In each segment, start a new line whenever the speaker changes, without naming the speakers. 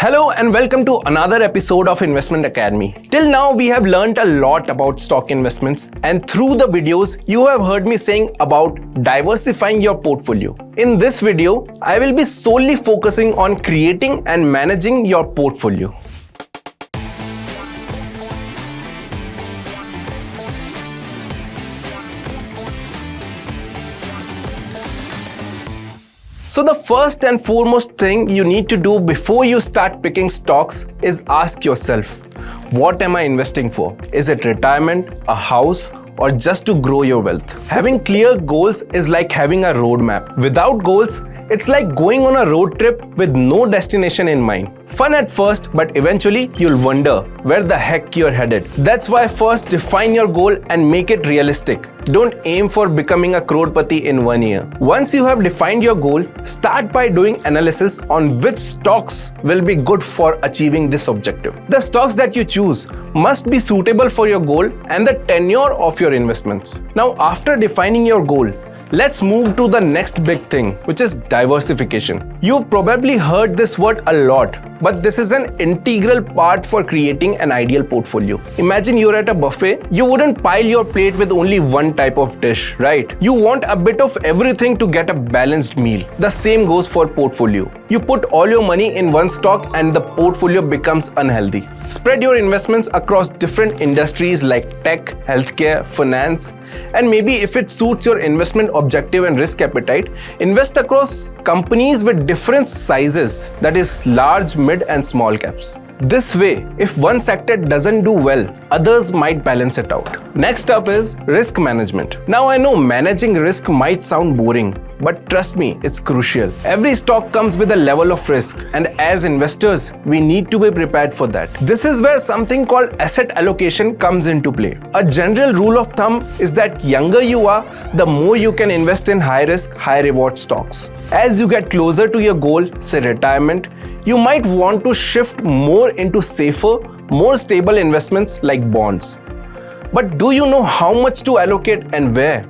Hello and welcome to another episode of Investment Academy. Till now we have learned a lot about stock investments, and through the videos you have heard me saying about diversifying your portfolio. In this video, I will be solely focusing on creating and managing your portfolio. So the first and foremost thing you need to do before you start picking stocks is ask yourself, what am I investing for? Is it retirement, a house, or just to grow your wealth? Having clear goals is like having a roadmap. Without goals, it's like going on a road trip with no destination in mind. Fun at first, but eventually you'll wonder where the heck you're headed. That's why first define your goal and make it realistic. Don't aim for becoming a crorepati in 1 year. Once you have defined your goal, start by doing analysis on which stocks will be good for achieving this objective. The stocks that you choose must be suitable for your goal and the tenure of your investments. Now, after defining your goal, let's move to the next big thing, which is diversification. You've probably heard this word a lot, but this is an integral part for creating an ideal portfolio. Imagine you're at a buffet. You wouldn't pile your plate with only one type of dish, right? You want a bit of everything to get a balanced meal. The same goes for portfolio. You put all your money in one stock and the portfolio becomes unhealthy. Spread your investments across different industries like tech, healthcare, finance, and maybe if it suits your investment objective and risk appetite, invest across companies with different sizes, that is large, mid and small caps. This way, if one sector doesn't do well, others might balance it out. Next up is risk management. Now I know managing risk might sound boring, but trust me, it's crucial. Every stock comes with a level of risk, and as investors, we need to be prepared for that. This is where something called asset allocation comes into play. A general rule of thumb is that younger you are, the more you can invest in high risk, high reward stocks. As you get closer to your goal, say retirement, you might want to shift more into safer, more stable investments like bonds. But do you know how much to allocate and where?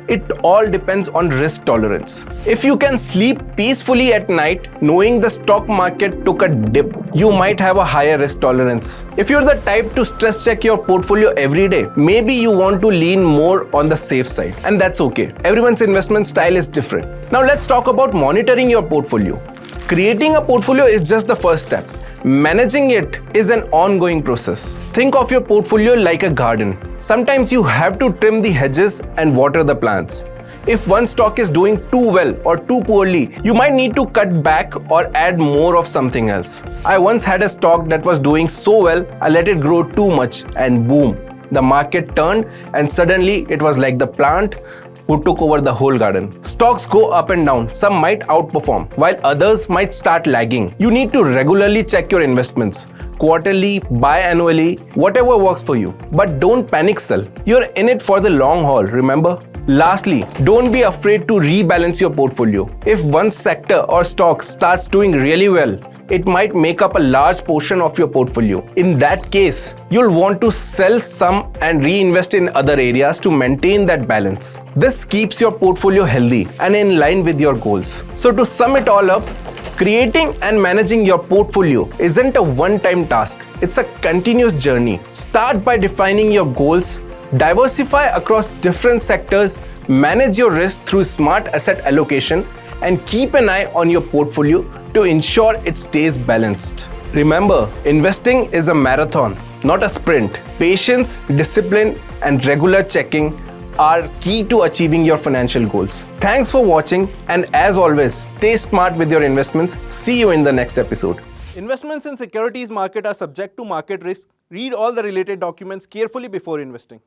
It all depends on risk tolerance. If you can sleep peacefully at night knowing the stock market took a dip, you might have a higher risk tolerance. If you're the type to stress check your portfolio every day, maybe you want to lean more on the safe side, and that's okay. Everyone's investment style is different. Now let's talk about monitoring your portfolio. Creating a portfolio is just the first step. Managing it is an ongoing process. Think of your portfolio like a garden. Sometimes you have to trim the hedges and water the plants. If one stock is doing too well or too poorly, you might need to cut back or add more of something else. I once had a stock that was doing so well, I let it grow too much and boom, the market turned and suddenly it was like the plant who took over the whole garden. Stocks go up and down. Some might outperform, while others might start lagging. You need to regularly check your investments. Quarterly, biannually, whatever works for you. But don't panic sell. You're in it for the long haul, remember? Lastly, don't be afraid to rebalance your portfolio. If one sector or stock starts doing really well, it might make up a large portion of your portfolio. In that case, you'll want to sell some and reinvest in other areas to maintain that balance. This keeps your portfolio healthy and in line with your goals. So to sum it all up, creating and managing your portfolio isn't a one-time task. It's a continuous journey. Start by defining your goals, diversify across different sectors, manage your risk through smart asset allocation, and keep an eye on your portfolio to ensure it stays balanced. Remember, investing is a marathon, not a sprint. Patience, discipline, and regular checking are key to achieving your financial goals. Thanks for watching, and as always, stay smart with your investments. See you in the next episode.
Investments in securities market are subject to market risk. Read all the related documents carefully before investing.